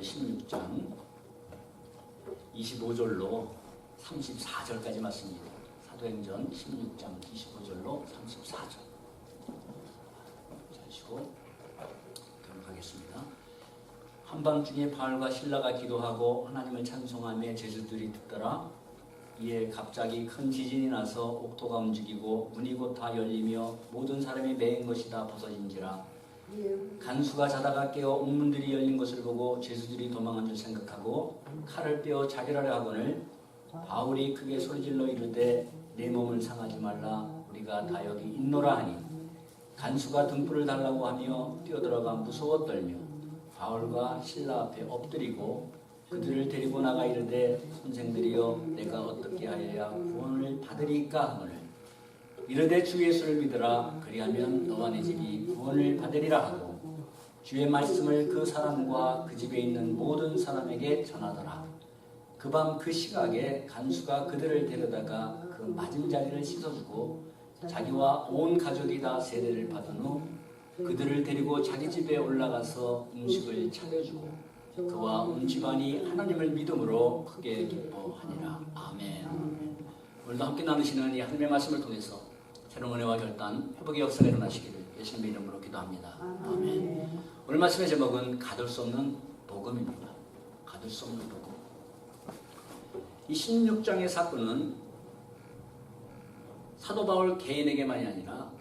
16장 25절로 34절까지 말씀입니다. 사도행전 16장 25절로 34절. 자시고 하겠습니다. 한밤중에 바울과 실라가 기도하고 하나님을 찬송하며 제자들이 듣더라. 이에 갑자기 큰 지진이 나서 옥토가 움직이고 문이 곧 다 열리며 모든 사람이 매인 것이 다 벗어진지라. 간수가 자다가 깨어 옥문들이 열린 것을 보고 제자들이 도망한 줄 생각하고 칼을 빼어 자결하려 하거늘 바울이 크게 소리질러 이르되 내 몸을 상하지 말라 우리가 다 여기 있노라 하니 간수가 등불을 달라고 하며 뛰어들어가 무서워 떨며 바울과 실라 앞에 엎드리고 그들을 데리고 나가 이르되 선생들이여 내가 어떻게 하여야 구원을 받으리까 하거늘 이르되 주 예수를 믿으라 그리하면 너와 내 집이 구원을 받으리라 하고 주의 말씀을 그 사람과 그 집에 있는 모든 사람에게 전하더라. 그 밤 그 시각에 간수가 그들을 데려다가 그 맞은 자리를 씻어주고 자기와 온 가족이 다 세례를 받은 후 그들을 데리고 자기 집에 올라가서 음식을 차려주고 그와 온 집안이 하나님을 믿음으로 크게 기뻐하니라. 아멘. 오늘도 함께 나누시는 이 하나님의 말씀을 통해서 새로운 은혜와 결단, 회복의 역사가 일어나시기를 예수님의 이름으로 기도합니다. 아멘. 오늘 말씀의 제목은 가둘 수 없는 복음입니다. 가둘 수 없는 복음. 이 16장의 사건은 사도 바울 개인에게만이 아니라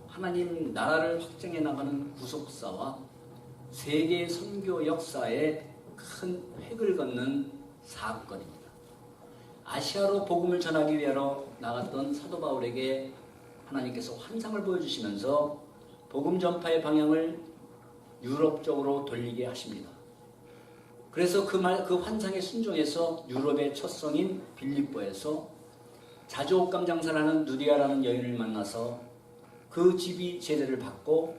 하나님 나라를 확장해 나가는 구속사와 세계 선교 역사에 큰 획을 긋는 사건입니다. 아시아로 복음을 전하기 위하여 나갔던 사도 바울에게 하나님께서 환상을 보여주시면서 복음 전파의 방향을 유럽 쪽으로 돌리게 하십니다. 그래서 그 환상에 순종해서 유럽의 첫 성인 빌립보에서 자주 옷감 장사를 하는 누디아라는 여인을 만나서 그 집이 제대를 받고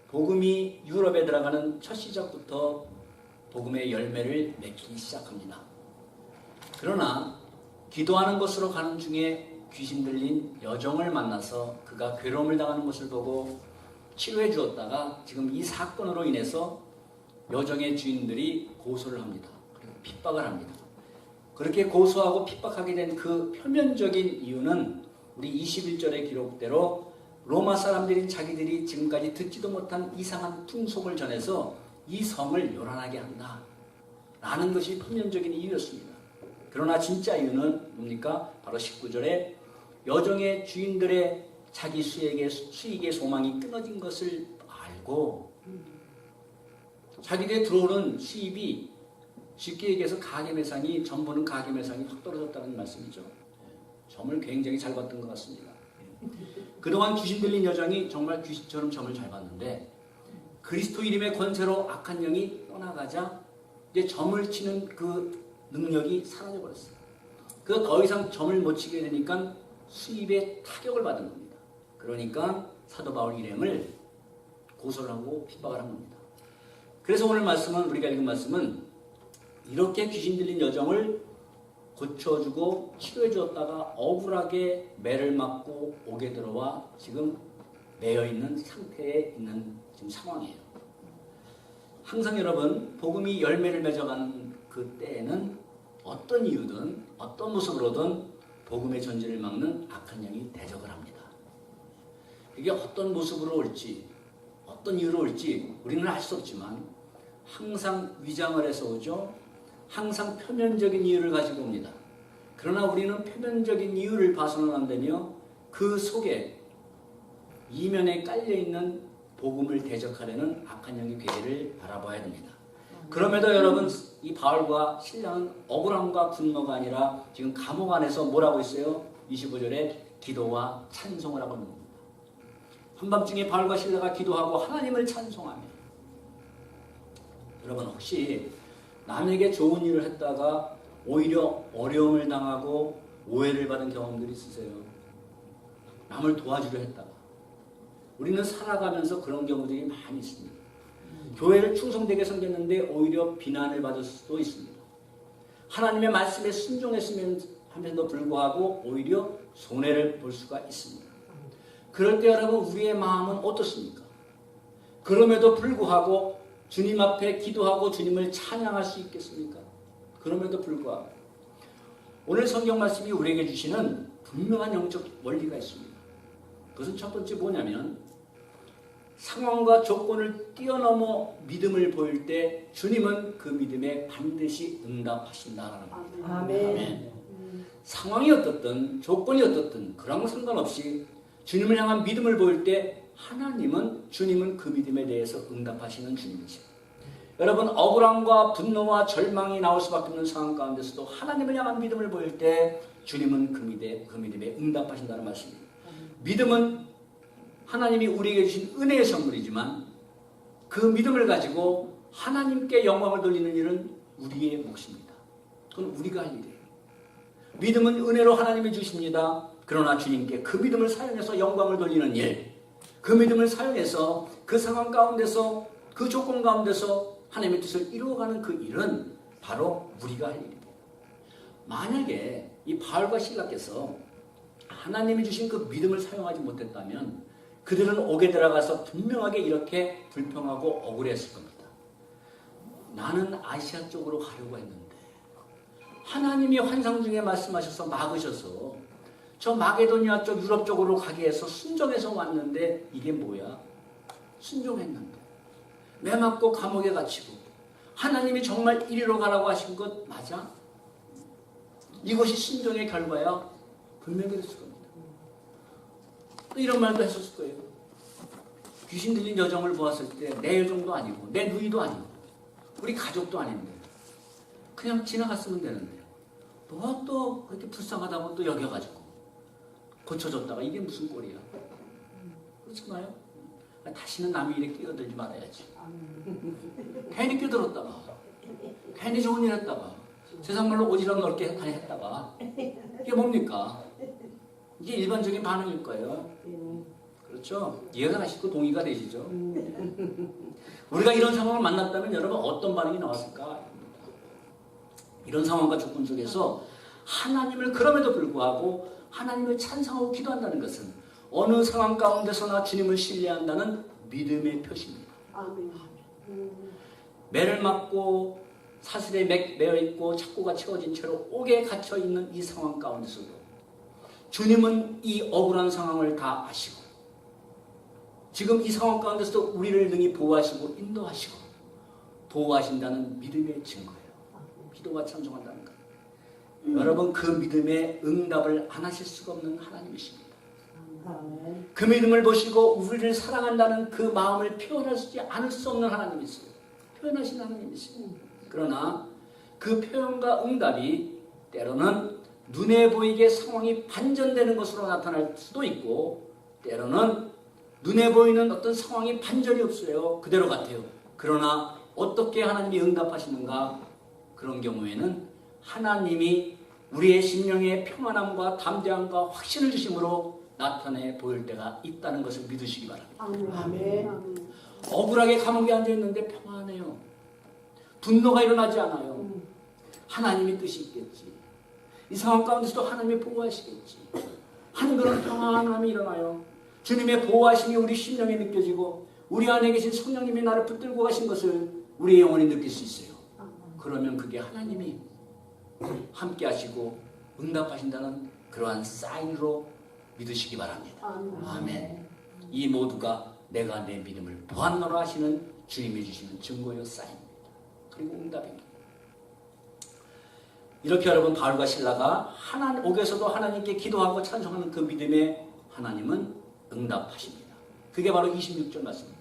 복음이 유럽에 들어가는 첫 시작부터 복음의 열매를 맺기 시작합니다. 그러나 기도하는 곳으로 가는 중에 귀신 들린 여종을 만나서 그가 괴로움을 당하는 것을 보고 치료해 주었다가 지금 이 사건으로 인해서 여종의 주인들이 고소를 합니다. 그리고 핍박을 합니다. 그렇게 고소하고 핍박하게 된 그 표면적인 이유는 우리 21절의 기록대로 로마 사람들이 자기들이 지금까지 듣지도 못한 이상한 풍속을 전해서 이 성을 요란하게 한다 라는 것이 표면적인 이유였습니다. 그러나 진짜 이유는 뭡니까? 바로 19절에 여종의 주인들의 자기 수익의 소망이 끊어진 것을 알고 자기들의 들어오는 수입이 쉽게 얘기해서 가계매상이 전부는 가계매상이 확 떨어졌다는 말씀이죠. 점을 굉장히 잘 봤던 것 같습니다. 그동안 귀신 들린 여종이 정말 귀신처럼 점을 잘 봤는데 그리스도 이름의 권세로 악한 영이 떠나가자 이제 점을 치는 그 능력이 사라져버렸어요. 그 더 이상 점을 못 치게 되니까 수입에 타격을 받은 겁니다. 그러니까 사도 바울 일행을 고소를 하고 핍박을 한 겁니다. 그래서 오늘 말씀은 우리가 읽은 말씀은 이렇게 귀신 들린 여종을 고쳐주고 치료해 주었다가 억울하게 매를 맞고 옥에 들어와 지금 매여 있는 상태에 있는 지금 상황이에요. 항상 여러분 복음이 열매를 맺어가는 그 때에는 어떤 이유든 어떤 모습으로든 복음의 전진을 막는 악한 영이 대적을 합니다. 이게 어떤 모습으로 올지 어떤 이유로 올지 우리는 알 수 없지만 항상 위장을 해서 오죠. 항상 표면적인 이유를 가지고 옵니다. 그러나 우리는 표면적인 이유를 봐서는 안 되며 그 속에 이면에 깔려있는 복음을 대적하려는 악한 영의 괴를 바라봐야 됩니다. 그럼에도 여러분 이 바울과 신라는 억울함과 분노가 아니라 지금 감옥 안에서 뭐라고 있어요? 25절에 기도와 찬송을 하고 있는 겁니다. 한밤중에 바울과 신라가 기도하고 하나님을 찬송하며 여러분 혹시 남에게 좋은 일을 했다가 오히려 어려움을 당하고 오해를 받은 경험들이 있으세요? 남을 도와주려 했다가 우리는 살아가면서 그런 경우들이 많이 있습니다. 교회를 충성되게 섬겼는데 오히려 비난을 받을 수도 있습니다. 하나님의 말씀에 순종했음에도 불구하고 오히려 손해를 볼 수가 있습니다. 그럴 때 여러분 우리의 마음은 어떻습니까? 그럼에도 불구하고 주님 앞에 기도하고 주님을 찬양할 수 있겠습니까? 그럼에도 불구하고 오늘 성경 말씀이 우리에게 주시는 분명한 영적 원리가 있습니다. 그것은 첫 번째 뭐냐면 상황과 조건을 뛰어넘어 믿음을 보일 때 주님은 그 믿음에 반드시 응답하신다라는 겁니다. 아멘. 상황이 어떻든 조건이 어떻든 그런 거 상관없이 주님을 향한 믿음을 보일 때 주님은 그 믿음에 대해서 응답하시는 주님이죠. 여러분, 억울함과 분노와 절망이 나올 수밖에 없는 상황 가운데서도 하나님을 향한 믿음을 보일 때 주님은 그 믿음에 응답하신다는 말씀입니다. 믿음은 하나님이 우리에게 주신 은혜의 선물이지만 그 믿음을 가지고 하나님께 영광을 돌리는 일은 우리의 몫입니다. 그건 우리가 할 일이에요. 믿음은 은혜로 하나님이 주십니다. 그러나 주님께 그 믿음을 사용해서 영광을 돌리는 일, 그 믿음을 사용해서 그 상황 가운데서 그 조건 가운데서 하나님의 뜻을 이루어가는 그 일은 바로 우리가 할 일입니다. 만약에 이 바울과 실라께서 하나님이 주신 그 믿음을 사용하지 못했다면 그들은 옥에 들어가서 분명하게 이렇게 불평하고 억울했을 겁니다. 나는 아시아 쪽으로 가려고 했는데 하나님이 환상 중에 말씀하셔서 막으셔서 저 마게도니아 쪽 유럽 쪽으로 가게 해서 순종해서 왔는데 이게 뭐야? 순종했는데 매 맞고 감옥에 갇히고 하나님이 정말 이리로 가라고 하신 것 맞아? 이것이 순종의 결과야? 분명히 그랬을 겁니다. 또 이런 말도 했었을 거예요. 귀신 들린 여정을 보았을 때 내 여정도 아니고 내 누이도 아니고 우리 가족도 아닌데 그냥 지나갔으면 되는데 뭐 또 그렇게 불쌍하다고 또 여겨가지고 고쳐줬다가 이게 무슨 꼴이야? 그렇잖아요? 다시는 남의 일에 끼어들지 말아야지. 괜히 끼어들었다가 괜히 좋은 일 했다가 세상 말로 오지랖 넓게 했다가 이게 뭡니까? 이게 일반적인 반응일 거예요. 그렇죠? 이해가 가시고 동의가 되시죠? 우리가 이런 상황을 만났다면 여러분 어떤 반응이 나왔을까? 이런 상황과 조건 속에서 하나님을 그럼에도 불구하고 하나님을 찬송하고 기도한다는 것은 어느 상황 가운데서나 주님을 신뢰한다는 믿음의 표시입니다. 매를 맞고 사슬에 매여 있고 착고가 채워진 채로 옥에 갇혀 있는 이 상황 가운데서도 주님은 이 억울한 상황을 다 아시고 지금 이 상황 가운데서도 우리를 능히 보호하시고 인도하시고 보호하신다는 믿음의 증거예요. 기도와 찬송한다는 것. 여러분, 그 믿음에 응답을 안 하실 수가 없는 하나님이십니다. 그 믿음을 보시고 우리를 사랑한다는 그 마음을 표현하지 않을 수 없는 하나님이세요. 표현하신 하나님이세요. 그러나 그 표현과 응답이 때로는 눈에 보이게 상황이 반전되는 것으로 나타날 수도 있고 때로는 눈에 보이는 어떤 상황이 반전이 없어요. 그대로 같아요. 그러나 어떻게 하나님이 응답하시는가? 그런 경우에는 하나님이 우리의 심령에 평안함과 담대함과 확신을 주심으로 나타내 보일 때가 있다는 것을 믿으시기 바랍니다. 아멘. 억울하게 감옥에 앉아있는데 평안해요. 분노가 일어나지 않아요. 하나님의 뜻이 있겠지. 이 상황 가운데서도 하나님이 보호하시겠지 하는 그런 평안함이 일어나요. 주님의 보호하심이 우리 심령에 느껴지고 우리 안에 계신 성령님이 나를 붙들고 가신 것을 우리의 영혼이 느낄 수 있어요. 그러면 그게 하나님이 함께 하시고 응답하신다는 그러한 사인으로 믿으시기 바랍니다. 아멘. 이 모두가 내가 내 믿음을 보았노라 하시는 주님이 주시는 증거요 사인입니다. 그리고 응답입니다. 이렇게 여러분 바울과 실라가 옥에서도 하나님께 기도하고 찬송하는 그 믿음에 하나님은 응답하십니다. 그게 바로 26절 말씀입니다.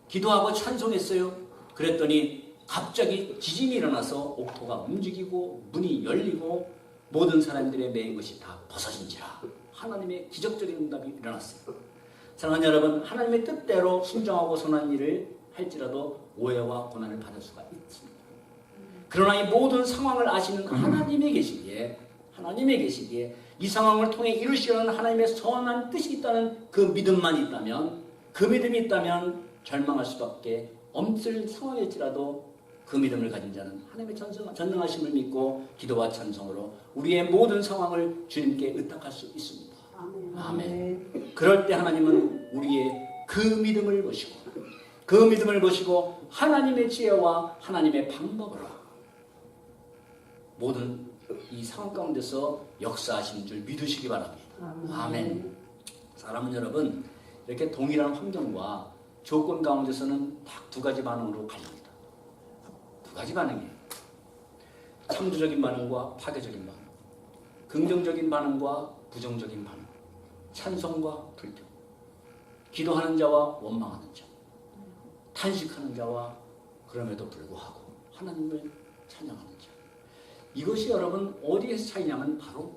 기도하고 찬송했어요. 그랬더니 갑자기 지진이 일어나서 옥토가 움직이고 문이 열리고 모든 사람들의 매인 것이 다 벗어진지라. 하나님의 기적적인 응답이 일어났어요. 사랑하는 여러분, 하나님의 뜻대로 순종하고 선한 일을 할지라도 오해와 고난을 받을 수가 있습니다. 그러나 이 모든 상황을 아시는 하나님이 계시기에 이 상황을 통해 이루시려는 하나님의 선한 뜻이 있다는 그 믿음만 있다면, 그 믿음이 있다면 절망할 수밖에 없을 상황일지라도 그 믿음을 가진 자는 하나님의 전능하심을 믿고 기도와 찬송으로 우리의 모든 상황을 주님께 의탁할 수 있습니다. 아멘. 그럴 때 하나님은 우리의 그 믿음을 보시고 그 믿음을 보시고 하나님의 지혜와 하나님의 방법으로 모든 이 상황 가운데서 역사하신 줄 믿으시기 바랍니다. 아멘. 사람은 여러분 이렇게 동일한 환경과 조건 가운데서는 딱 두 가지 반응으로 갈립니다. 두 가지 반응이에요. 창조적인 반응과 파괴적인 반응, 긍정적인 반응과 부정적인 반응, 찬성과 불평, 기도하는 자와 원망하는 자, 탄식하는 자와 그럼에도 불구하고 하나님을 찬양하는 자. 이것이 여러분 어디에서 차이냐면 바로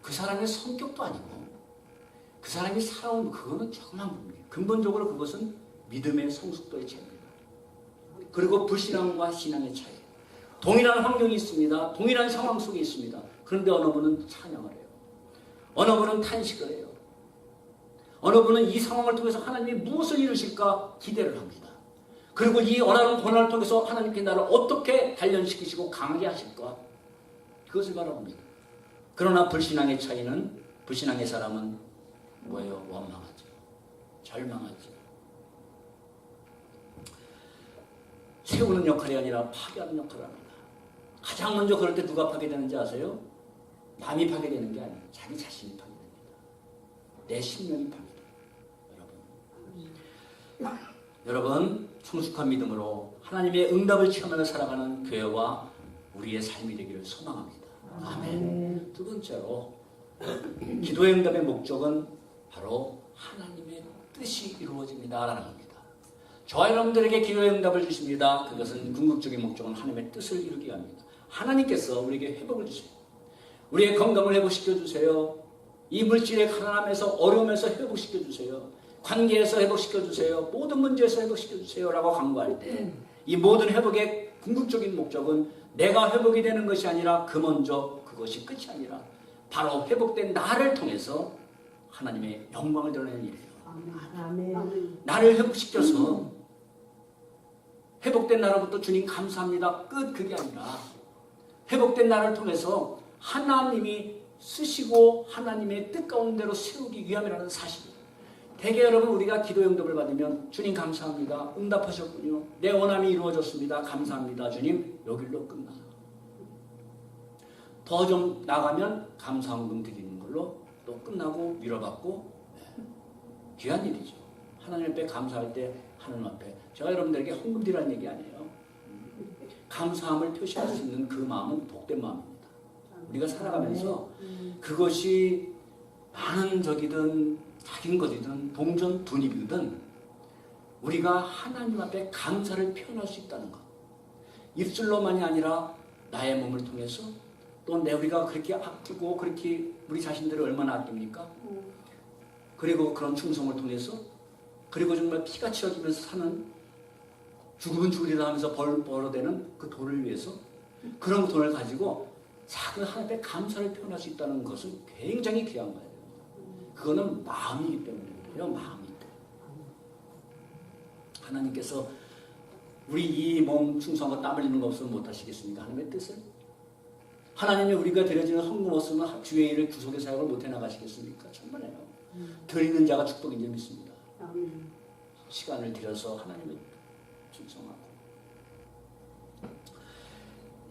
그 사람의 성격도 아니고 그 사람이 살아온 그거는 조그만 부분이에요. 근본적으로 그것은 믿음의 성숙도의 차이입니다. 그리고 불신앙과 신앙의 차이. 동일한 환경이 있습니다. 동일한 상황 속에 있습니다. 그런데 어느 분은 찬양을 해요. 어느 분은 탄식을 해요. 어느 분은 이 상황을 통해서 하나님이 무엇을 이루실까 기대를 합니다. 그리고 이 어려운 고난을 통해서 하나님께 나를 어떻게 단련시키시고 강하게 하실까 그것을 바라봅니다. 그러나 불신앙의 차이는 불신앙의 사람은 뭐예요? 원망하죠. 절망하죠. 세우는 역할이 아니라 파괴하는 역할을 합니다. 가장 먼저 그럴 때 누가 파괴되는지 아세요? 남이 파괴되는 게 아니에요. 자기 자신이 파괴됩니다. 내 신명이 파괴됩니다. 여러분 성숙한 믿음으로 하나님의 응답을 체험하며 살아가는 교회와 우리의 삶이 되기를 소망합니다. 아멘. 두 번째로 기도의 응답의 목적은 바로 하나님의 뜻이 이루어집니다라는 겁니다. 저와 여러분들에게 기도의 응답을 주십니다. 그것은 궁극적인 목적은 하나님의 뜻을 이루게 합니다. 하나님께서 우리에게 회복을 주세요. 우리의 건강을 회복시켜 주세요. 이 물질의 가난함에서 어려움에서 회복시켜 주세요. 관계에서 회복시켜 주세요. 모든 문제에서 회복시켜 주세요 라고 간구할 때 이 모든 회복의 궁극적인 목적은 내가 회복이 되는 것이 아니라 그 먼저 그것이 끝이 아니라 바로 회복된 나를 통해서 하나님의 영광을 드러내는 일이에요. 아멘. 나를 회복시켜서 회복된 나로부터 주님 감사합니다. 끝. 그게 아니라 회복된 나를 통해서 하나님이 쓰시고 하나님의 뜻 가운데로 세우기 위함이라는 사실입니다. 대개 여러분 우리가 기도 응답을 받으면 주님 감사합니다. 응답하셨군요. 내 원함이 이루어졌습니다. 감사합니다. 주님 여기로 끝나요. 더 좀 나가면 감사헌금 드리는 걸로 또 끝나고 위로받고 귀한 일이죠. 하나님 앞에 감사할 때 하나님 앞에 제가 여러분들에게 헌금 드리라는 얘기 아니에요. 감사함을 표시할 수 있는 그 마음은 복된 마음입니다. 우리가 살아가면서 그것이 많은 적이든 작은 것이든 동전 돈이든 우리가 하나님 앞에 감사를 표현할 수 있다는 것. 입술로만이 아니라 나의 몸을 통해서 또 우리가 그렇게 아끼고 그렇게 우리 자신들을 얼마나 아낍니까? 그리고 그런 충성을 통해서 그리고 정말 피가 치러지면서 사는 죽으면 죽으리라 하면서 벌어대는 그 돈을 위해서 그런 돈을 가지고 작은 하나님의 감사를 표현할 수 있다는 것은 굉장히 귀한 거예요. 그거는 마음이기 때문에 그래요. 마음이기 때문에. 하나님께서 우리 이 몸 충성하고 땀 흘리는 거 없으면 못하시겠습니까? 하나님의 뜻을? 하나님이 우리가 드려지는 헌금 없으면 주의 일을 구속의 사역을 못해 나가시겠습니까? 정말요. 드리는 자가 축복인 줄 믿습니다. 시간을 들여서 하나님을 충성하고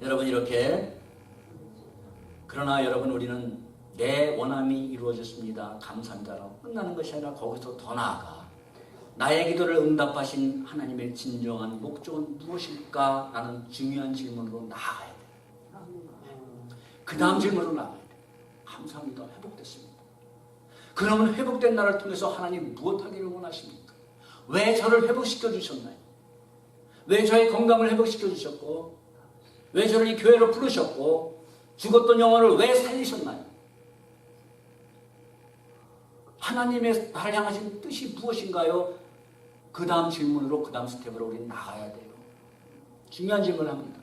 여러분 이렇게 그러나 여러분 우리는 내 원함이 이루어졌습니다. 감사합니다라고 끝나는 것이 아니라 거기서 더 나아가 나의 기도를 응답하신 하나님의 진정한 목적은 무엇일까? 라는 중요한 질문으로 나아가야 돼요. 그 다음 질문으로 나아가야 돼요. 감사합니다. 회복됐습니다. 그러면 회복된 나를 통해서 하나님 무엇하기를 원하십니까? 왜 저를 회복시켜 주셨나요? 왜 저의 건강을 회복시켜 주셨고 왜 저를 이 교회로 부르셨고 죽었던 영혼을 왜 살리셨나요? 하나님의 나를 향하신 뜻이 무엇인가요? 그 다음 질문으로 그 다음 스텝으로 우리는 나가야 돼요. 중요한 질문을 합니다.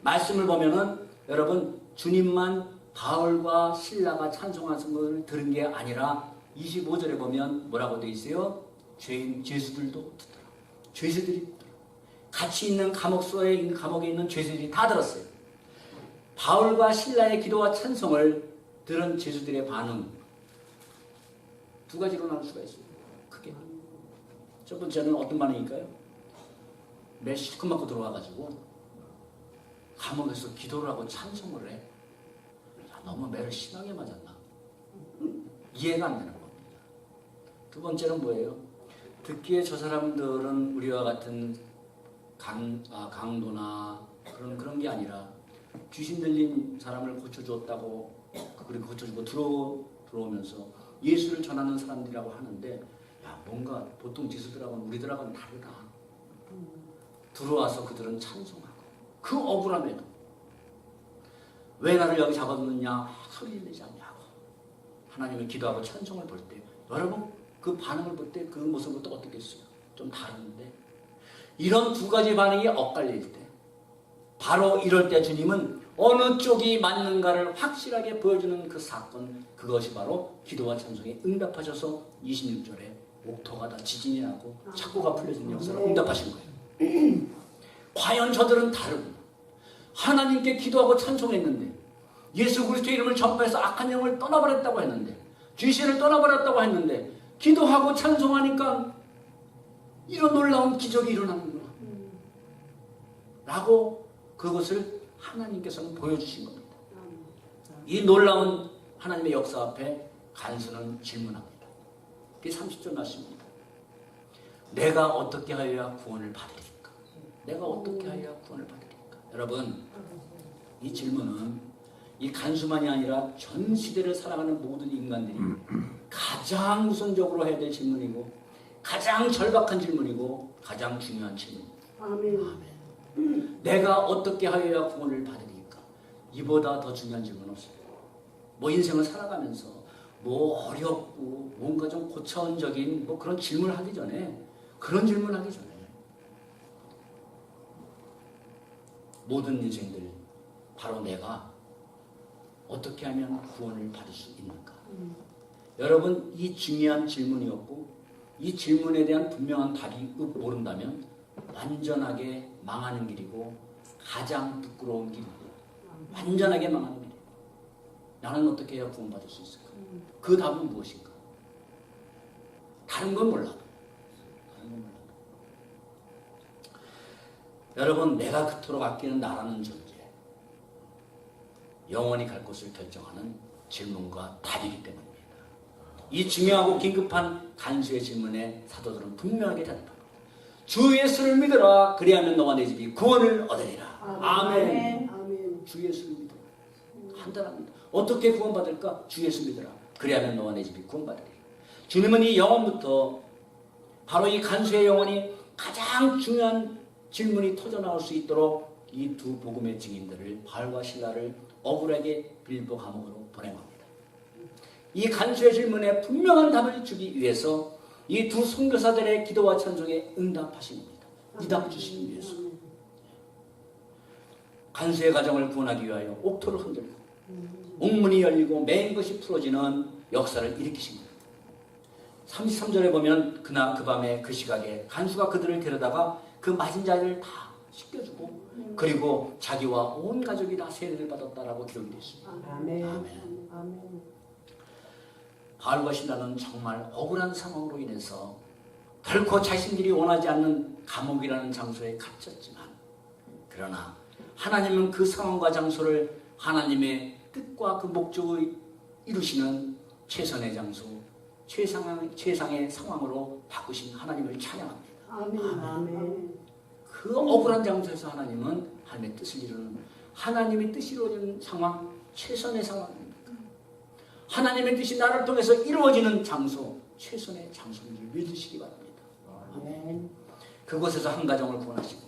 말씀을 보면은 여러분 주님만 바울과 실라가 찬송하는 것을 들은 게 아니라 25절에 보면 뭐라고 되어 있어요? 죄수들도 듣더라. 죄수들이 듣더라. 같이 있는 감옥에 있는 죄수들이 다 들었어요. 바울과 실라의 기도와 찬송을 들은 죄수들의 반응 두 가지로 나눌 수가 있어요. 크게 첫 번째는 어떤 반응일까요? 매 실컷 맞고 들어와가지고 감옥에서 기도를 하고 찬송을 해. 야, 너무 매를 심하게 맞았나? 이해가 안 되는 겁니다. 두 번째는 뭐예요? 듣기에 저 사람들은 우리와 같은 강도나 그런 게 아니라 귀신 들린 사람을 고쳐주었다고 그렇게 고쳐주고 들어오면서 예수를 전하는 사람들이라고 하는데 야, 뭔가 보통 지수들하고는 우리들하고는 다르다. 들어와서 그들은 찬송하고 그 억울함에도 왜 나를 여기 잡아두느냐 소리를 내지 않냐고 하나님을 기도하고 찬송을 볼 때 여러분 그 반응을 볼 때 그 모습은 또 어떻겠어요? 좀 다른데 이런 두 가지 반응이 엇갈릴 때 바로 이럴 때 주님은 어느 쪽이 맞는가를 확실하게 보여주는 그 사건, 그것이 바로 기도와 찬송에 응답하셔서 26절에 옥토가 다 지진이 나고 착고가 풀려지는 역사를 응답하신 거예요. 과연 저들은 다르구나. 하나님께 기도하고 찬송했는데 예수 그리스도의 이름을 전파해서 악한 영을 떠나버렸다고 했는데 귀신을 떠나버렸다고 했는데 기도하고 찬송하니까 이런 놀라운 기적이 일어나는구나 라고 그것을 하나님께서는 보여주신 겁니다. 이 놀라운 하나님의 역사 앞에 간수는 질문합니다. 그게 30절 말씀입니다. 내가 어떻게 하여야 구원을 받으리까? 내가 어떻게 하여야 구원을 받으리까? 여러분, 이 질문은 이 간수만이 아니라 전 시대를 살아가는 모든 인간들이 가장 우선적으로 해야 될 질문이고 가장 절박한 질문이고 가장 중요한 질문입니다. 아멘. 내가 어떻게 하여야 구원을 받으리까? 이보다 더 중요한 질문 없어요. 뭐 인생을 살아가면서 뭐 어렵고 뭔가 좀 고차원적인 뭐 그런 질문을 하기 전에 모든 인생들 바로 내가 어떻게 하면 구원을 받을 수 있는가? 여러분 이 중요한 질문이었고 이 질문에 대한 분명한 답이 모른다면 완전하게 망하는 길이고 가장 부끄러운 길이고 완전하게 망하는 길이에요. 나는 어떻게 해야 구원받을 수 있을까? 그 답은 무엇인가? 다른 건 몰라도 여러분 내가 그토록 아끼는 나라는 존재 영원히 갈 곳을 결정하는 질문과 답이기 때문입니다. 이 중요하고 긴급한 간수의 질문에 사도들은 분명하게 대답합니다. 주 예수를 믿어라. 그리하면 너와 내 집이 구원을 얻으리라. 아멘. 아멘. 주 예수를 믿어라. 간단합니다. 어떻게 구원받을까? 주 예수 믿어라. 그리하면 너와 내 집이 구원받으리라. 주님은 이 영혼부터 바로 이 간수의 영혼이 가장 중요한 질문이 터져나올 수 있도록 이 두 복음의 증인들을 바울과 실라를 억울하게 빌보 감옥으로 보내갑니다. 이 간수의 질문에 분명한 답을 주기 위해서 이 두 선교사들의 기도와 찬송에 응답하신 겁니다. 응답 주시기 위해서. 간수의 가정을 구원하기 위하여 옥토를 흔들고 옥문이 열리고 매인 것이 풀어지는 역사를 일으키신 겁니다. 33절에 보면 그날 그 밤에 그 시각에 간수가 그들을 데려다가 그 맞은 자를 다 씻겨주고 그리고 자기와 온 가족이 다 세례를 받았다라고 기록이 되어 있습니다. 아멘. 아멘. 아멘. 바울과 실라는 정말 억울한 상황으로 인해서 결코 자신들이 원하지 않는 감옥이라는 장소에 갇혔지만 그러나 하나님은 그 상황과 장소를 하나님의 뜻과 그 목적을 이루시는 최선의 장소, 최상의 상황으로 바꾸신 하나님을 찬양합니다. 아멘. 아멘. 그 억울한 장소에서 하나님은 하나님의 뜻을 이루는 하나님의 뜻이 이루어지는 상황, 최선의 상황입니다. 하나님의 뜻이 나를 통해서 이루어지는 장소, 최선의 장소를 믿으시기 바랍니다. 아멘. 그곳에서 한 가정을 구원하시고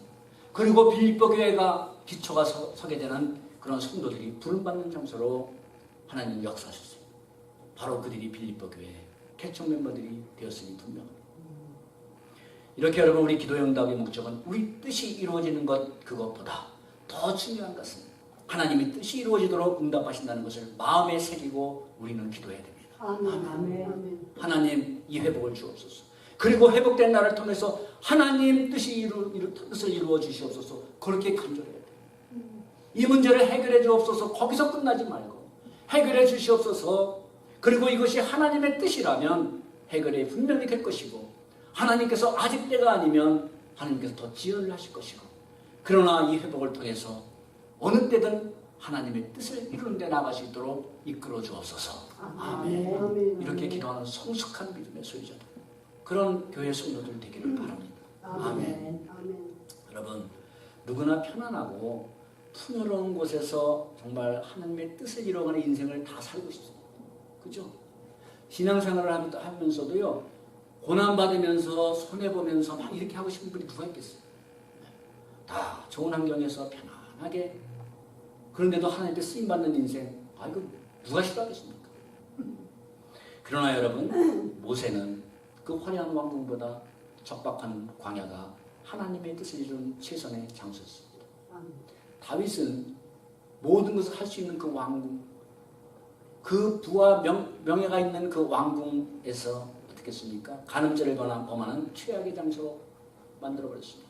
그리고 빌립보 교회가 기초가 서게 되는 그런 성도들이 부름받는 장소로 하나님 역사하셨어요. 바로 그들이 빌립보 교회 개척 멤버들이 되었으니 분명합니다. 이렇게 여러분 우리 기도 응답의 목적은 우리 뜻이 이루어지는 것 그것보다 더 중요한 것은 하나님의 뜻이 이루어지도록 응답하신다는 것을 마음에 새기고 우리는 기도해야 됩니다. 아멘. 아멘. 하나님 이 회복을 주옵소서. 그리고 회복된 나를 통해서 하나님 뜻을 이루어 주시옵소서. 그렇게 간절해야 돼요. 이 문제를 해결해 주옵소서. 거기서 끝나지 말고 해결해 주시옵소서. 그리고 이것이 하나님의 뜻이라면 해결이 분명히 될 것이고 하나님께서 아직 때가 아니면 하나님께서 더 지연을 하실 것이고, 그러나 이 회복을 통해서 어느 때든 하나님의 뜻을 이루는 데 나갈 수 있도록 이끌어 주옵소서. 아멘. 아멘. 이렇게 기도하는 성숙한 믿음의 소유자들, 그런 교회 성도들 되기를 바랍니다. 아멘. 아멘. 여러분, 누구나 편안하고 풍요로운 곳에서 정말 하나님의 뜻을 이루어가는 인생을 다 살고 싶습니다. 그죠? 신앙생활을 하면서도요, 고난받으면서 손해보면서 막 이렇게 하고 싶은 분이 누가 있겠어요? 다 좋은 환경에서 편안하게, 그런데도 하나님께 쓰임받는 인생, 이거 누가 싫어하겠습니까? 그러나 여러분, 모세는 그 화려한 왕궁보다 적박한 광야가 하나님의 뜻을 이루는 최선의 장소였습니다. 다윗은 모든 것을 할 수 있는 그 왕궁, 그 부와 명예가 있는 그 왕궁에서 어떻게 했습니까? 간음죄를 범하는 최악의 장소로 만들어버렸습니다.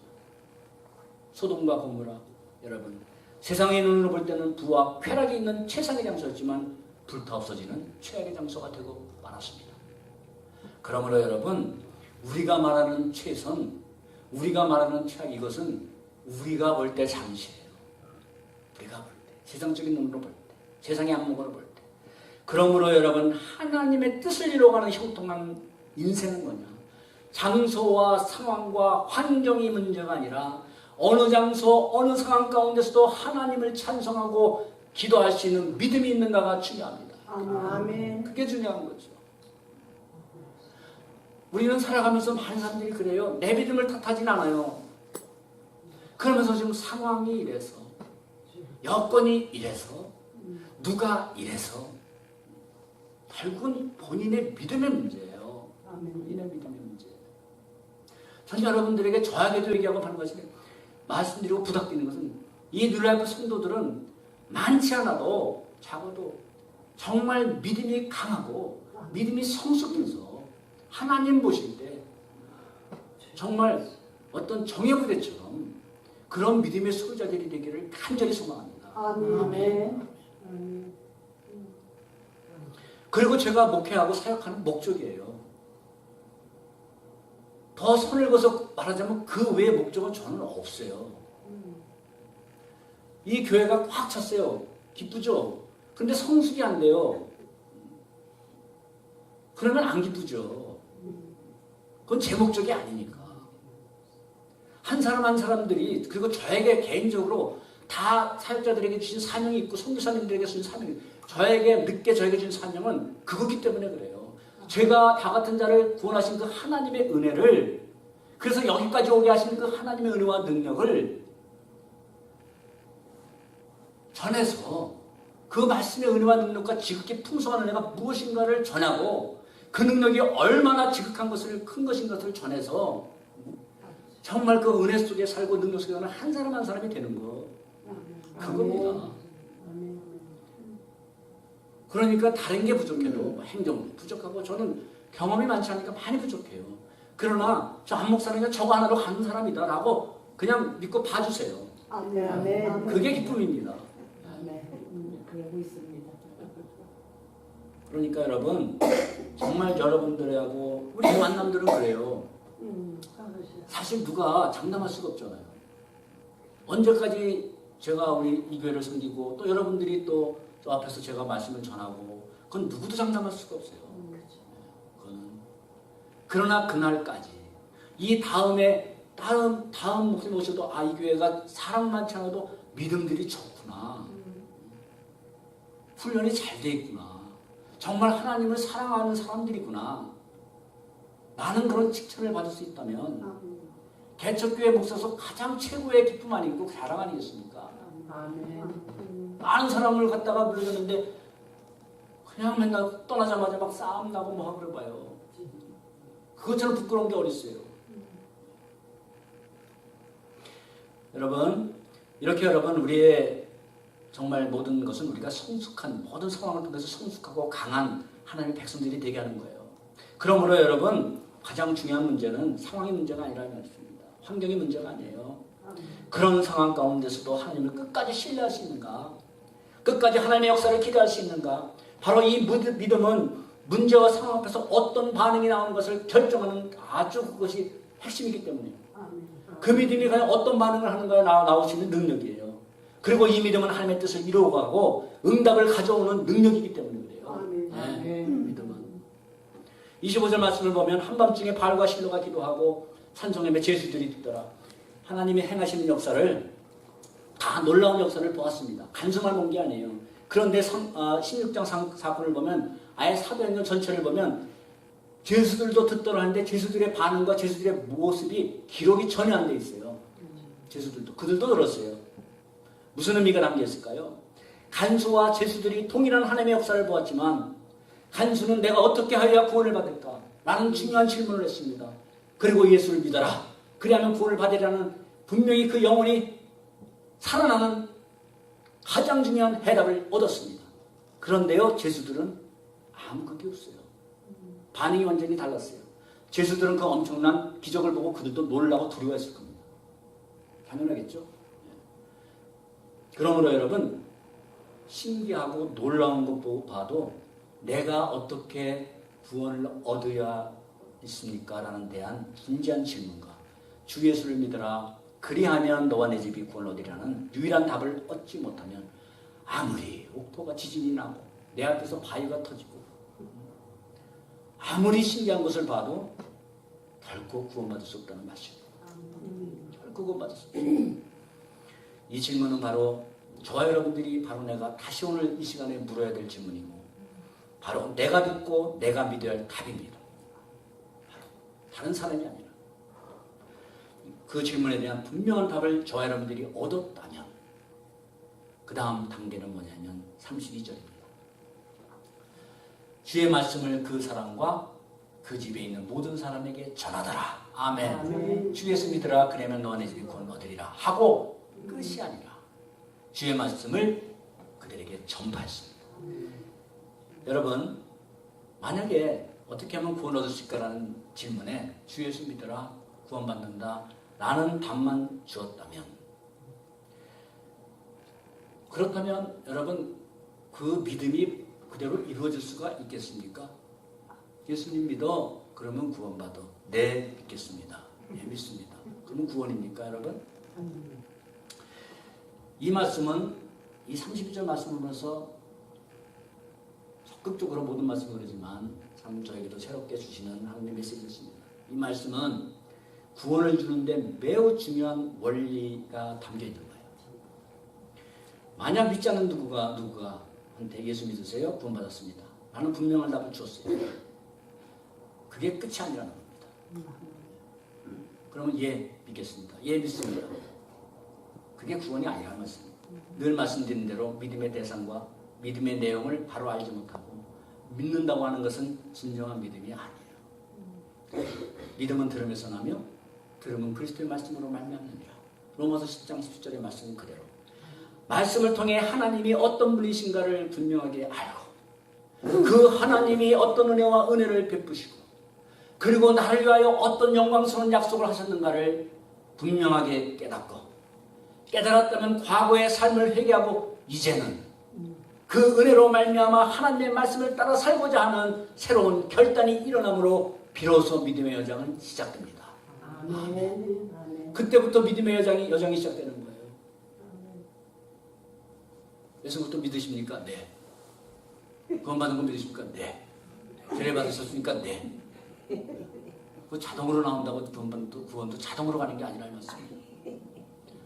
소돔과 고모라, 여러분, 세상의 눈으로 볼 때는 부와 쾌락이 있는 최상의 장소였지만 불타 없어지는 최악의 장소가 되고 말았습니다. 그러므로 여러분, 우리가 말하는 최선, 우리가 말하는 최악, 이것은 우리가 볼 때 잠시예요. 우리가 볼 때, 세상적인 눈으로 볼 때, 세상의 안목으로 볼 때. 그러므로 여러분, 하나님의 뜻을 이루어가는 형통한 인생은 뭐냐? 장소와 상황과 환경이 문제가 아니라 어느 장소, 어느 상황 가운데서도 하나님을 찬송하고 기도할 수 있는 믿음이 있는가가 중요합니다. 아멘. 그게 중요한 거죠. 우리는 살아가면서 많은 사람들이 그래요. 내 믿음을 탓하진 않아요. 그러면서 지금 상황이 이래서, 여건이 이래서, 누가 이래서, 결국은 본인의 믿음의 문제예요. 본인의 믿음의 문제예요. 저는 여러분들에게 저에게도 얘기하고 하는 것이, 말씀드리고 부탁드리는 것은, 이 뉴라이프 성도들은 많지 않아도 작아도 정말 믿음이 강하고 믿음이 성숙해서 하나님 보실 때 정말 어떤 정예부대처럼 그런 믿음의 소유자들이 되기를 간절히 소망합니다. 아멘. 그리고 제가 목회하고 사역하는 목적이에요. 더 선을 그어서 말하자면 그 외의 목적은 저는 없어요. 이 교회가 꽉 찼어요. 기쁘죠? 근데 성숙이 안 돼요. 그러면 안 기쁘죠. 그건 제 목적이 아니니까. 한 사람 한 사람들이, 그리고 저에게 개인적으로 다 사역자들에게 주신 사명이 있고 선교사님들에게 주신 사명이, 저에게 주신 사명은 그거기 때문에 그래요. 제가 다 같은 자를 구원하신 그 하나님의 은혜를, 그래서 여기까지 오게 하신 그 하나님의 은혜와 능력을 전해서 그 말씀의 은혜와 능력과 지극히 풍성한 은혜가 무엇인가를 전하고, 그 능력이 얼마나 지극한 것을, 큰 것인 것을 전해서 정말 그 은혜 속에 살고 능력 속에 사는 한 사람 한 사람이 되는 거, 그겁니다. 그러니까 다른 게 부족해도 행동 부족하고, 저는 경험이 많지 않으니까 많이 부족해요. 그러나 저 한 목사님은 저거 하나로 가는 사람이다 라고 그냥 믿고 봐주세요. 아멘. 그게 기쁨입니다. 그러고 있습니다. 그러니까 여러분, 정말 여러분들하고 우리 만남들은 그래요. 사실 누가 장담할 수가 없잖아요. 언제까지 제가 우리 이 교회를 섬기고 또 여러분들이 또 저 앞에서 제가 말씀을 전하고, 그건 누구도 장담할 수가 없어요. 그거는. 그러나 그날까지 이 다음 목사님 오셔도 이 교회가 사람 많지 않아도 믿음들이 좋구나, 훈련이 잘 돼 있구나, 정말 하나님을 사랑하는 사람들이구나, 나는 그런 칭찬을 받을 수 있다면 개척교회 목사로서 가장 최고의 기쁨 아니고 자랑 아니겠습니까? 많은 사람을 갖다가 불렀는데 그냥 맨날 떠나자마자 막 싸움 나고 뭐 하고 그래봐요. 그것처럼 부끄러운 게 어딨어요. 여러분, 이렇게 여러분, 우리의 정말 모든 것은 우리가 성숙한, 모든 상황을 통해서 성숙하고 강한 하나님의 백성들이 되게 하는 거예요. 그러므로 여러분, 가장 중요한 문제는 상황의 문제가 아니라는 말씀입니다. 환경의 문제가 아니에요. 그런 상황 가운데서도 하나님을 끝까지 신뢰할 수 있는가, 끝까지 하나님의 역사를 기대할 수 있는가. 바로 이 믿음은 문제와 상황 앞에서 어떤 반응이 나오는 것을 결정하는 아주 그것이 핵심이기 때문에 그 믿음이 과연 어떤 반응을 하는가에 나올 수 있는 능력이에요. 그리고 이 믿음은 하나님의 뜻을 이루어가고 응답을 가져오는 능력이기 때문에 그래요. 네, 믿음은 25절 말씀을 보면 한밤중에 바알과 실로가 기도하고 산성함에 제수들이 듣더라. 하나님이 행하시는 역사를 다 놀라운 역사를 보았습니다. 간수만 본 게 아니에요. 그런데 16장 사건을 보면 아예 사도행전 전체를 보면 제수들도 듣더라 하는데 제수들의 반응과 제수들의 모습이 기록이 전혀 안 돼 있어요. 제수들도 그들도 들었어요. 무슨 의미가 담겨 있을까요? 간수와 제수들이 동일한 하나님의 역사를 보았지만 간수는 내가 어떻게 하여야 구원을 받을까? 라는 중요한 질문을 했습니다. 그리고 예수를 믿어라. 그리하면 구원을 받으리라는 분명히 그 영혼이 살아나는 가장 중요한 해답을 얻었습니다. 그런데요, 제수들은 아무 그게 없어요. 반응이 완전히 달랐어요. 제수들은 그 엄청난 기적을 보고 그들도 놀라고 두려워했을 겁니다. 당연하겠죠? 그러므로 여러분, 신기하고 놀라운 것 봐도 내가 어떻게 구원을 얻어야 있습니까? 라는 대한 진지한 질문과 주 예수를 믿어라. 그리하면 너와 내 집이 구원을 얻으리라는 유일한 답을 얻지 못하면 아무리 옥토가 지진이 나고 내 앞에서 바위가 터지고 아무리 신기한 것을 봐도 결코 구원받을 수 없다는 말씀입니다. 결코 구원받을 수 없습니다. 이 질문은 바로 저와 여러분들이 바로 내가 다시 오늘 이 시간에 물어야 될 질문이고 바로 내가 듣고 내가 믿어야 할 답입니다. 바로 다른 사람이 아니라 그 질문에 대한 분명한 답을 저와 여러분들이 얻었다면 그 다음 단계는 뭐냐면 32절입니다. 주의 말씀을 그 사람과 그 집에 있는 모든 사람에게 전하더라. 아멘. 아멘. 주 예수 믿으라. 그러면 너와 내 집이 구원 얻으리라 하고 끝이 아니라 주의 말씀을 그들에게 전파했습니다. 여러분, 만약에 어떻게 하면 구원 얻을 수 있을까라는 질문에 주 예수 믿으라 구원받는다 라는 답만 주었다면, 그렇다면 여러분 그 믿음이 그대로 이루어질 수가 있겠습니까? 예수님 믿어. 그러면 구원받아. 네, 믿겠습니다. 네, 믿습니다. 그러면 구원입니까, 여러분? 이 말씀은 이 32절 말씀을 보면서 적극적으로 모든 말씀을 그러지만 참 저에게도 새롭게 주시는 하나님의 메시지였습니다. 이 말씀은 구원을 주는데 매우 중요한 원리가 담겨 있는 거예요. 만약 믿지 않는 누구가 한테 예수 믿으세요? 구원받았습니다. 나는 분명한 답을 주었어요. 그게 끝이 아니라는 겁니다. 그러면 예, 믿겠습니다. 예, 믿습니다. 그게 구원이 아니라는 것입니다. 늘 말씀드린 대로 믿음의 대상과 믿음의 내용을 바로 알지 못하고 믿는다고 하는 것은 진정한 믿음이 아니에요. 믿음은 들음에서 나며 들음은 그리스도의 말씀으로 말미암느니라. 로마서 10장 10절의 말씀은 그대로 말씀을 통해 하나님이 어떤 분이신가를 분명하게 알고 그 하나님이 어떤 은혜와 은혜를 베푸시고 그리고 나를 위하여 어떤 영광스러운 약속을 하셨는가를 분명하게 깨닫고 깨달았다면 과거의 삶을 회개하고 이제는 그 은혜로 말미암아 하나님의 말씀을 따라 살고자 하는 새로운 결단이 일어남으로 비로소 믿음의 여정은 시작됩니다. 아멘. 그때부터 믿음의 여정이 시작되는 거예요. 예수부터 믿으십니까? 네. 구원받은 거 믿으십니까? 네. 세례 받으셨습니까? 네. 그 자동으로 나온다고 구원도 자동으로 가는 게 아니라 말씀입니다.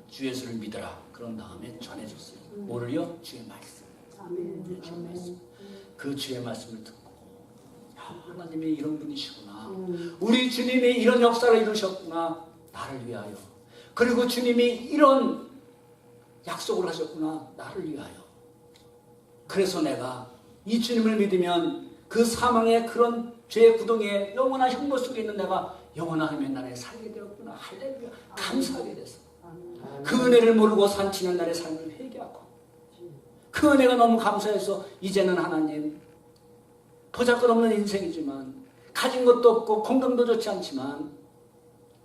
주 예수를 믿어라. 그런 다음에 전해줬어요. 뭐를요? 주의 말씀. 아멘. 주의 말씀. 그 주의 말씀을 듣고 하나님이 이런 분이시구나. 우리 주님이 이런 역사를 이루셨구나. 나를 위하여. 그리고 주님이 이런 약속을 하셨구나. 나를 위하여. 그래서 내가 이 주님을 믿으면 그 사망의 그런 죄의 구덩이에 영원한 형벌 속에 있는 내가 영원한 하나님의 나라에 살게 되었구나. 할렐루야. 감사하게 됐어. 그 은혜를 모르고 산 지난날의 삶을 회개하고 그 은혜가 너무 감사해서 이제는 하나님 보잘것없는 인생이지만 가진 것도 없고 건강도 좋지 않지만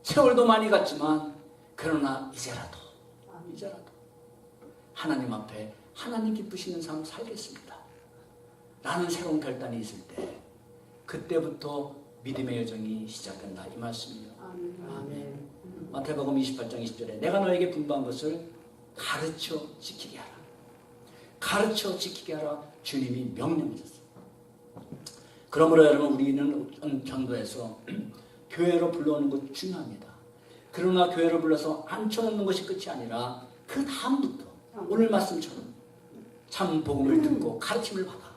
세월도 많이 갔지만 그러나 이제라도 하나님 앞에 하나님 기쁘시는 삶을 살겠습니다 라는 새로운 결단이 있을 때 그때부터 믿음의 여정이 시작된다 이 말씀이에요. 아멘. 마태복음 28장 20절에 내가 너에게 분부한 것을 가르쳐 지키게 하라. 가르쳐 지키게 하라. 주님이 명령하셨어요. 그러므로 여러분 우리는 전도에서 교회로 불러오는 것 중요합니다. 그러나 교회로 불러서 앉혀놓는 것이 끝이 아니라 그 다음부터 오늘 말씀처럼 참 복음을 듣고 가르침을 받아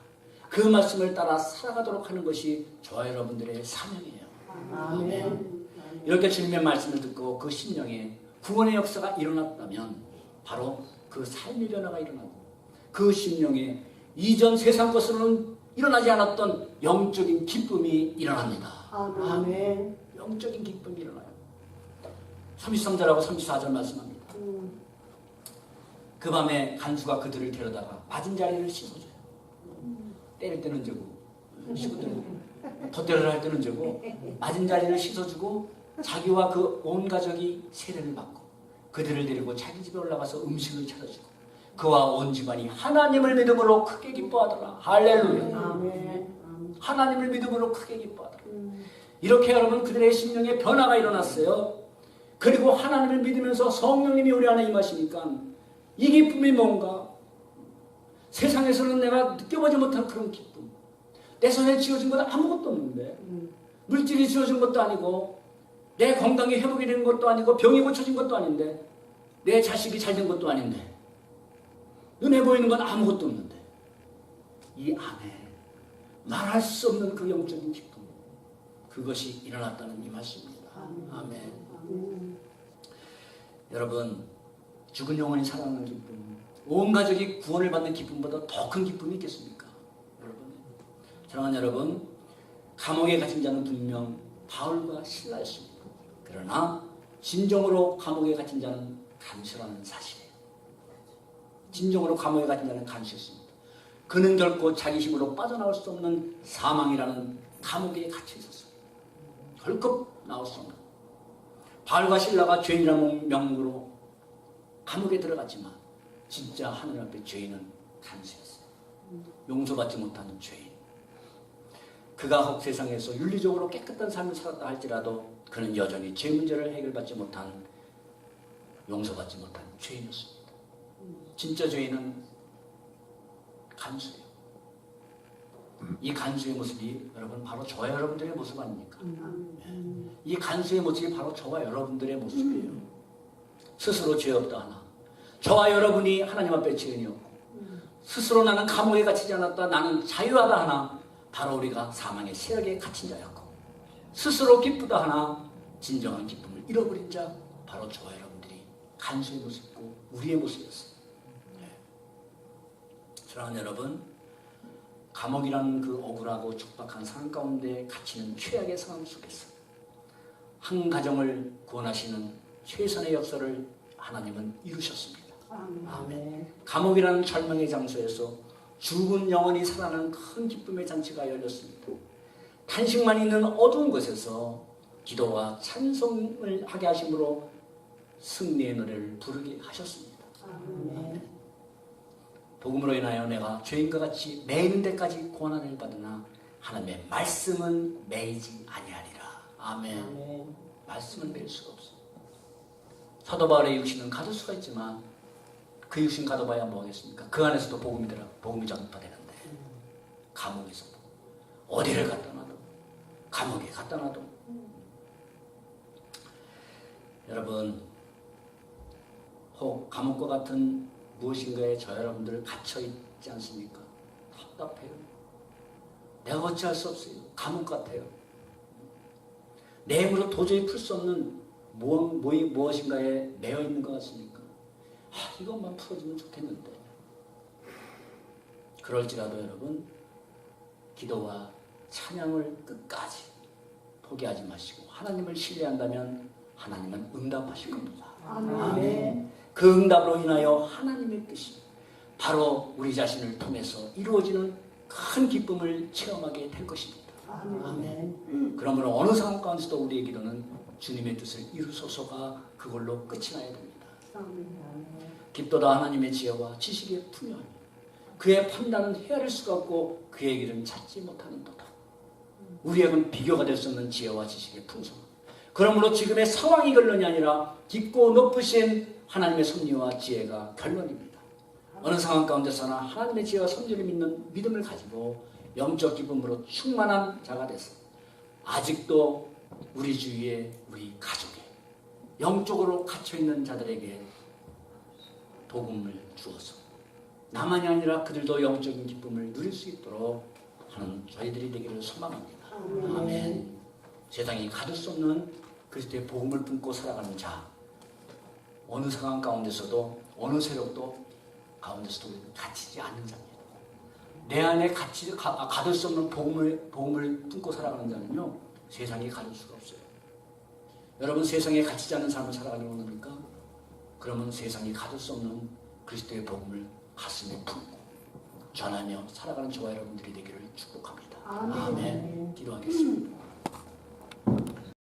그 말씀을 따라 살아가도록 하는 것이 저와 여러분들의 사명이에요. 아멘. 이렇게 주님의 말씀을 듣고 그 심령에 구원의 역사가 일어났다면 바로 그 삶의 변화가 일어나고 그 심령에 이전 세상 것으로는 일어나지 않았던 영적인 기쁨이 일어납니다. 아멘. 영적인 기쁨이 일어나요. 33절하고 34절 말씀합니다. 그 밤에 간수가 그들을 데려다가 맞은 자리를 씻어줘요. 때릴 때는 저고 씻을 때는 덧대를 할 때는 저고 맞은 자리를 씻어주고 자기와 그 온 가족이 세례를 받고 그들을 데리고 자기 집에 올라가서 음식을 차려주고 그와 온 집안이 하나님을 믿음으로 크게 기뻐하더라. 할렐루야. 아멘. 하나님을 믿음으로 크게 기뻐하더라. 이렇게 여러분 그들의 심령에 변화가 일어났어요. 그리고 하나님을 믿으면서 성령님이 우리 안에 임하시니까 이 기쁨이 뭔가 세상에서는 내가 느껴보지 못한 그런 기쁨. 내 손에 쥐어진 건 아무것도 없는데 물질이 쥐어진 것도 아니고 내 건강이 회복이 된 것도 아니고 병이 고쳐진 것도 아닌데 내 자식이 잘 된 것도 아닌데 눈에 보이는 건 아무것도 없는데 이 안에 말할 수 없는 그 영적인 기쁨 그것이 일어났다는 이 말씀입니다. 아멘. 여러분 죽은 영혼이 살아나는 기쁨 온 가족이 구원을 받는 기쁨보다 더 큰 기쁨이 있겠습니까? 여러분 사랑하는 여러분 감옥에 갇힌 자는 분명 바울과 실라였습니다. 그러나 진정으로 감옥에 갇힌 자는 간수라는 사실이에요. 진정으로 감옥에 갇힌 자는 간수였습니다. 그는 결코 자기 힘으로 빠져나올 수 없는 사망이라는 감옥에 갇혀 있었어요. 결코 나올 수 없는. 바울과 실라가 죄인이라는 명목으로 감옥에 들어갔지만 진짜 하늘 앞에 죄인은 간수였어요. 용서받지 못하는 죄인. 그가 세상에서 윤리적으로 깨끗한 삶을 살았다 할지라도 그는 여전히 죄 문제를 해결받지 못한 용서받지 못한 죄인이었습니다. 진짜 죄인은 간수예요. 이 간수의 모습이 여러분 바로 저와 여러분들의 모습 아닙니까? 이 간수의 모습이 바로 저와 여러분들의 모습이에요. 스스로 죄 없다 하나 저와 여러분이 하나님 앞에 죄인이었고 스스로 나는 감옥에 갇히지 않았다 나는 자유하다 하나 바로 우리가 사망의 세력에 갇힌 자였고 스스로 기쁘다 하나 진정한 기쁨을 잃어버린 자 바로 저와 여러분들이 간수의 모습이고 우리의 모습이었어요. 사랑하는 여러분 감옥이라는 그 억울하고 촉박한 상황 가운데 갇히는 최악의 상황 속에서 한 가정을 구원하시는 최선의 역사를 하나님은 이루셨습니다. 아멘. 감옥이라는 절망의 장소에서 죽은 영혼이 살아나는 큰 기쁨의 잔치가 열렸습니다. 탄식만 있는 어두운 곳에서 기도와 찬송을 하게 하심으로 승리의 노래를 부르게 하셨습니다. 아멘. 복음으로 인하여 내가 죄인과 같이 매이는 데까지 고난을 받으나 하나님의 말씀은 매이지 아니하리라. 아멘. 아멘. 말씀은 매일 수가 없어. 사도 바울의 육신은 가둘 수가 있지만 그 육신 가둬봐야 뭐하겠습니까? 그 안에서도 복음이 전파되는데 감옥에서도 어디를 갖다 놔도 감옥에 갖다 놔도 여러분 혹 감옥과 같은 무엇인가에 저 여러분들 갇혀 있지 않습니까? 답답해요. 내가 어찌할 수 없어요. 감옥 같아요. 내 힘으로 도저히 풀 수 없는 무엇인가에 매여 있는 것 같습니까? 이것만 풀어주면 좋겠는데. 그럴지라도 여러분 기도와 찬양을 끝까지 포기하지 마시고 하나님을 신뢰한다면 하나님은 응답하실 겁니다. 아멘. 그 응답으로 인하여 하나님의 뜻이 바로 우리 자신을 통해서 이루어지는 큰 기쁨을 체험하게 될 것입니다. 아멘. 그러므로 어느 상황 가운데서도 우리의 기도는 주님의 뜻을 이루소서가 그걸로 끝이 나야 됩니다. 깊도다 하나님의 지혜와 지식의 풍요하니 그의 판단은 헤아릴 수가 없고 그의 길은 찾지 못하는도다. 우리에게는 비교가 될 수 없는 지혜와 지식의 풍성. 그러므로 지금의 상황이 결론이 아니라 깊고 높으신 하나님의 섭리와 지혜가 결론입니다. 어느 상황 가운데서나 하나님의 지혜와 섭리를 믿는 믿음을 가지고 영적 기쁨으로 충만한 자가 돼서 아직도 우리 주위에 우리 가족에 영적으로 갇혀있는 자들에게 복음을 주어서 나만이 아니라 그들도 영적인 기쁨을 누릴 수 있도록 하는 저희들이 되기를 소망합니다. 아멘. 세상이 가둘 수 없는 그리스도의 복음을 품고 살아가는 자, 어느 상황 가운데서도 어느 세력도 가운데서도 우리는 갇히지 않는 자입니다. 내 안에 가둘 수 없는 복음을 품고 살아가는 자는요, 세상에 가둘 수가 없어요. 여러분, 세상에 갇히지 않는 삶을 살아가려고 합니까? 그러면 세상에 가둘 수 없는 그리스도의 복음을 가슴에 품고 전하며 살아가는 저와 여러분들이 되기를 축복합니다. 아멘. 기도하겠습니다.